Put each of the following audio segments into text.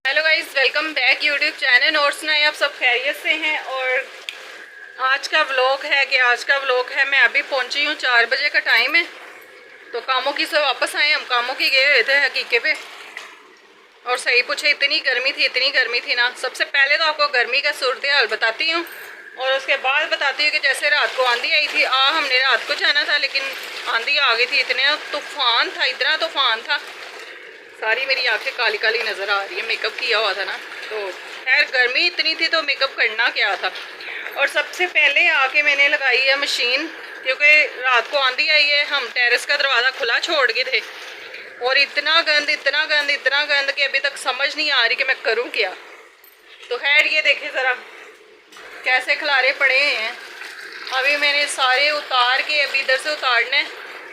Hello guys, welcome back YouTube channel. और सुनाए आप सब खैरियत से हैं। और आज का व्लॉग है मैं अभी पहुंची हूँ, 4 बजे का टाइम है। तो कामों की से वापस आए, हम कामों की गए हुए थे हकीके पे। और सही पूछे, इतनी गर्मी थी ना। सबसे पहले तो आपको गर्मी का सूरत हाल बताती हूँ और उसके बाद बताती हूँ कि जैसे रात को आंधी आई थी। हमने रात को जाना था लेकिन आंधी आ गई थी। इतना तूफान था, सारी मेरी आंखें काली काली नज़र आ रही है। मेकअप किया हुआ था ना, तो खैर गर्मी इतनी थी तो मेकअप करना क्या था। और सबसे पहले आके मैंने लगाई है मशीन, क्योंकि रात को आंधी आई है। हम टेरेस का दरवाज़ा खुला छोड़ गए थे और इतना गंद कि अभी तक समझ नहीं आ रही कि मैं करूँ क्या। तो खैर ये देखे ज़रा कैसे खलारे पड़े हैं। अभी मैंने सारे उतार के अभी इधर से उतारने,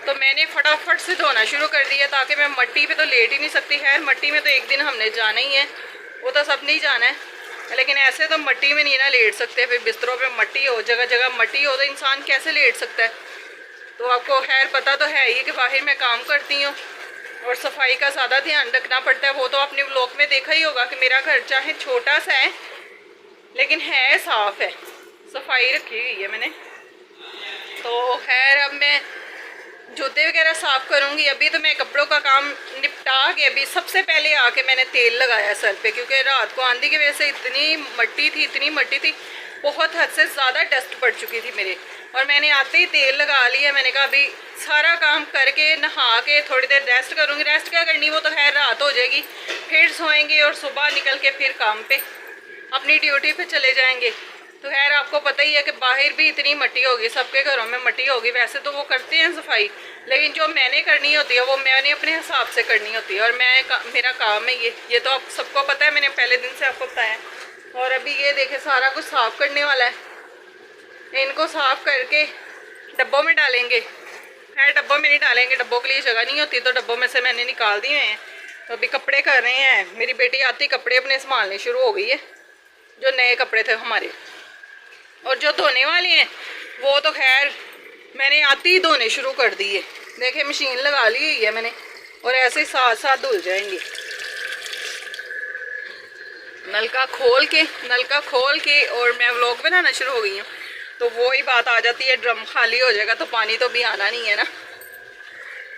तो मैंने फटाफट से धोना शुरू कर दिया ताकि मैं मट्टी पे तो लेट ही नहीं सकती। खैर मट्टी में तो एक दिन हमने जाना ही है, वो तो सब नहीं जाना है, लेकिन ऐसे तो मट्टी में नहीं ना लेट सकते। फिर बिस्तरों पे मट्टी हो, जगह जगह मट्टी हो, तो इंसान कैसे लेट सकता है। तो आपको खैर पता तो है ही कि बाहर मैं काम करती हूँ और सफाई का ज़्यादा ध्यान रखना पड़ता है। वो तो अपने व्लॉग में देखा ही होगा कि मेरा घर चाहे छोटा सा है लेकिन है साफ़ है, सफाई रखी हुई है मैंने। तो खैर अब मैं जूते वगैरह साफ़ करूँगी। अभी तो मैं कपड़ों का काम निपटा के अभी सबसे पहले आके मैंने तेल लगाया सर पे, क्योंकि रात को आंधी की वजह से इतनी मट्टी थी, बहुत हद से ज़्यादा डस्ट पड़ चुकी थी मेरे। और मैंने आते ही तेल लगा लिया। मैंने कहा अभी सारा काम करके नहा के थोड़ी देर रेस्ट करूँगी। रेस्ट क्या करनी, वो तो खैर रात हो जाएगी, फिर सोएंगे और सुबह निकल के फिर काम पे अपनी ड्यूटी पे चले जाएंगे। तो खैर आपको पता ही है कि बाहर भी इतनी मट्टी होगी, सबके घरों में मट्टी होगी। वैसे तो वो करते हैं सफाई, लेकिन जो मैंने करनी होती है वो मैंने अपने हिसाब से करनी होती है। और मेरा काम है ये तो आप सबको पता है, मैंने पहले दिन से आपको बताया। और अभी ये देखे सारा कुछ साफ़ करने वाला है। इनको साफ़ करके डब्बों में डालेंगे। खैर डब्बों में नहीं डालेंगे, डब्बों के लिए जगह नहीं होती, तो डब्बों में से मैंने निकाल दिए हैं। तो अभी कपड़े कर रहे हैं। मेरी बेटी आती कपड़े अपने संभालने शुरू हो गई है, जो नए कपड़े थे हमारे। और जो धोने वाले हैं वो तो खैर मैंने आते ही धोने शुरू कर दिए। देखिए मशीन लगा ली हुई है मैंने, और ऐसे ही साथ साथ धुल जाएंगे। नलका खोल के और मैं व्लॉग बनाना शुरू हो गई हूँ। तो वो ही बात आ जाती है, ड्रम खाली हो जाएगा तो पानी तो भी आना नहीं है ना।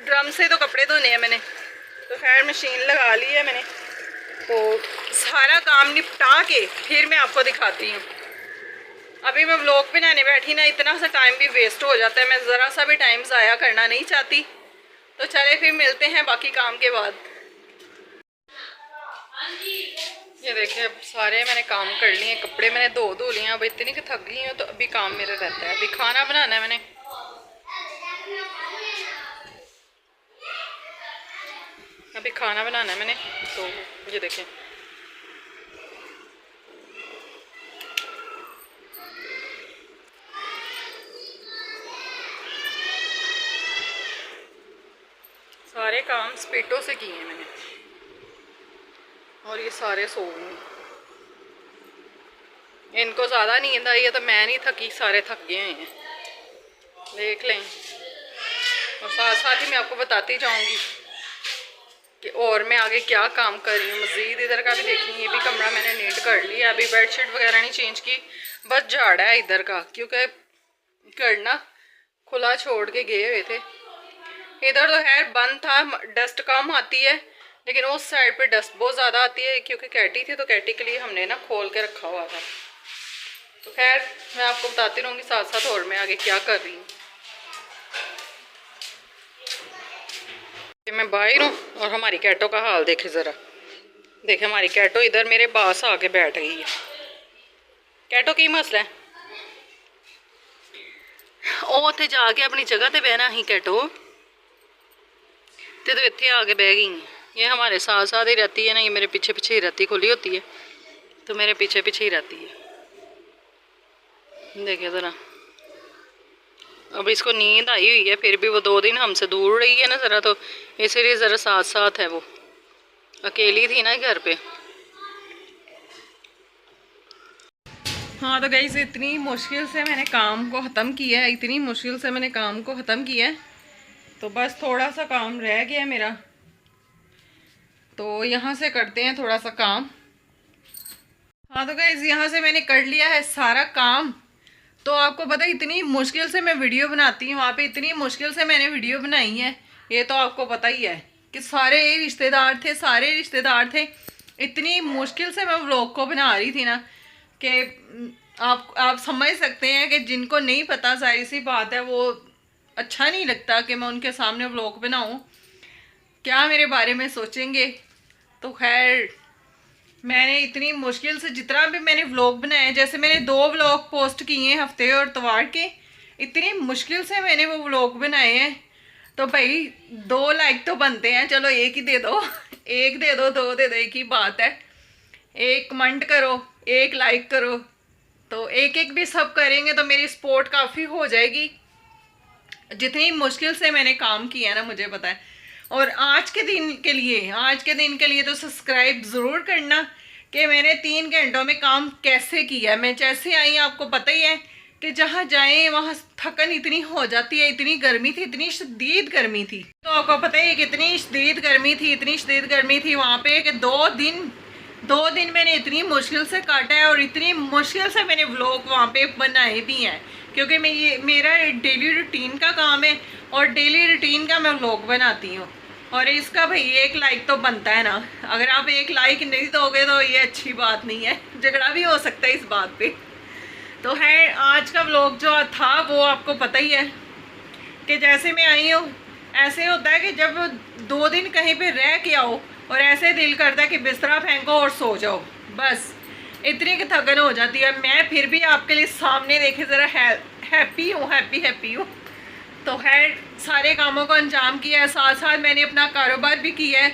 ड्रम से तो कपड़े धोने हैं मैंने। तो खैर मशीन लगा ली है मैंने, तो सारा काम निपटा के फिर मैं आपको दिखाती हूँ। अभी मैं व्लॉग बनाने बैठी ना, इतना सा टाइम भी वेस्ट हो जाता है। मैं ज़रा सा भी टाइम ज़ाया करना नहीं चाहती। तो चले फिर मिलते हैं बाकी काम के बाद। ये देखिए अब सारे मैंने काम कर लिए, कपड़े मैंने धो लिए। अब इतनी कि थक गई हूँ, तो अभी काम मेरा रहता है। अभी खाना बनाना है मैंने। तो ये देखें सारे काम स्पीडों से किए हैं मैंने। और ये सारे सो गए। इनको ज़्यादा नींद आई है तो मैं नहीं थकी, सारे थक गए हैं, देख लें। और साथ साथ ही मैं आपको बताती जाऊंगी कि और मैं आगे क्या काम कर रही हूँ। मज़ीद इधर का भी देखिए, ये भी कमरा मैंने नीट कर लिया। अभी बेडशीट वगैरह नहीं चेंज की, बस झाड़ा है इधर का, क्योंकि घर ना खुला छोड़ के गए हुए थे। इधर तो खैर बंद था, डस्ट कम आती है, लेकिन उस साइड पे डस्ट बहुत ज़्यादा आती है, क्योंकि कैटी थी तो कैटी के लिए हमने ना खोल के रखा हुआ था। तो खैर मैं आपको बताती रहूँगी साथ साथ और मैं आगे क्या कर रही हूँ। मैं बाहर हूँ और हमारी कैटो का हाल देखे ज़रा। देखे हमारी कैटो इधर मेरे पास आके बैठ गई है। कैटो की मसला है, ਉਹ ਉੱਥੇ ਜਾ ਕੇ अपनी जगह पे बहना ही कैटो, तो इतने आके बह गई। ये हमारे साथ साथ ही रहती है ना, ये मेरे पीछे पीछे ही रहती, खुली होती है तो मेरे पीछे पीछे ही रहती है। देखिए ज़रा, अब इसको नींद आई हुई है, फिर भी वो 2 दिन हमसे दूर रही है ना ज़रा, तो इसीलिए ज़रा साथ साथ है। वो अकेली थी ना घर पे। हाँ तो गाइस इतनी मुश्किल से मैंने काम को ख़त्म किया है, तो बस थोड़ा सा काम रह गया है मेरा। तो यहाँ से करते हैं थोड़ा सा काम हाँ तो गाइस यहाँ से मैंने कर लिया है सारा काम। तो आपको पता है इतनी मुश्किल से मैं वीडियो बनाती हूँ, वहाँ पे इतनी मुश्किल से मैंने वीडियो बनाई है, ये तो आपको पता ही है कि सारे रिश्तेदार थे, इतनी मुश्किल से मैं व्लॉग को बना रही थी ना कि आप समझ सकते हैं कि जिनको नहीं पता, जाहिर सी बात है वो अच्छा नहीं लगता कि मैं उनके सामने व्लॉग बनाऊँ, क्या मेरे बारे में सोचेंगे। तो खैर मैंने इतनी मुश्किल से जितना भी मैंने व्लॉग बनाए, जैसे मैंने 2 व्लॉग पोस्ट किए हैं हफ्ते और इतवार के, इतनी मुश्किल से मैंने वो व्लॉग बनाए हैं। तो भाई 2 लाइक तो बनते हैं, चलो 1 ही दे दो 1 दे दो, 2 दे दो, एक ही बात है। 1 कमेंट करो, 1 लाइक करो, तो एक भी सब करेंगे तो मेरी सपोर्ट काफ़ी हो जाएगी। जितनी मुश्किल से मैंने काम किया है ना, मुझे पता है। और आज के दिन के लिए तो सब्सक्राइब ज़रूर करना कि मैंने 3 घंटों में काम कैसे किया। मैं जैसे आई, आपको पता ही है कि जहाँ जाएं वहाँ थकन इतनी हो जाती है, इतनी गर्मी थी, इतनी शदीद गर्मी थी। तो आपको पता है कितनी शदीद गर्मी थी वहाँ पे कि 2 दिन मैंने इतनी मुश्किल से काटा है और इतनी मुश्किल से मैंने व्लॉग वहाँ पे बनाए भी हैं, क्योंकि मेरा डेली रूटीन का काम है और डेली रूटीन का मैं व्लॉग बनाती हूँ। और इसका भाई 1 लाइक तो बनता है ना, अगर आप 1 लाइक नहीं दोगे तो ये अच्छी बात नहीं है, झगड़ा भी हो सकता है इस बात पे। तो है आज का व्लॉग जो था वो आपको पता ही है कि जैसे मैं आई हूँ, ऐसे होता है कि जब 2 दिन कहीं पे रह के आओ और ऐसे दिल करता है कि बिस्तरा फेंको और सो जाओ, बस इतनी की थकन हो जाती है। मैं फिर भी आपके लिए सामने देखे ज़रा हैप्पी हूँ। तो है सारे कामों को अंजाम किया है, साथ साथ मैंने अपना कारोबार भी किया है,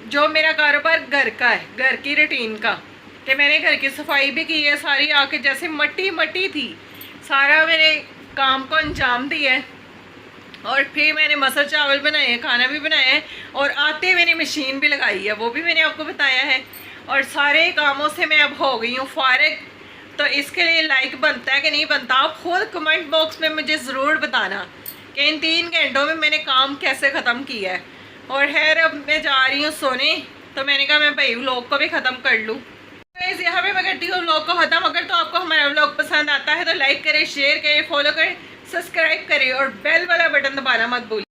जो मेरा कारोबार घर का है, घर की रूटीन का, कि मैंने घर की सफाई भी की है सारी, आके जैसे मट्टी थी, सारा मैंने काम को अंजाम दिया है। और फिर मैंने मसल चावल बनाए हैं, खाना भी बनाया है, और आते मैंने मशीन भी लगाई है, वो भी मैंने आपको बताया है। और सारे कामों से मैं अब हो गई हूँ फारिग। तो इसके लिए लाइक बनता है कि नहीं बनता, आप खुद कमेंट बॉक्स में मुझे ज़रूर बताना कि इन 3 घंटों में मैंने काम कैसे ख़त्म किया है। और खैर अब मैं जा रही हूँ सोने, तो मैंने कहा मैं भाई व्लॉग को भी ख़त्म कर लूँ। तो यहाँ पे मैं करती हूँ व्लॉग को ख़त्म। अगर तो आपको हमारा व्लॉग पसंद आता है तो लाइक करें, शेयर करें, फॉलो करें, सब्सक्राइब करें और बेल वाला बटन दबाना मत भूलिए।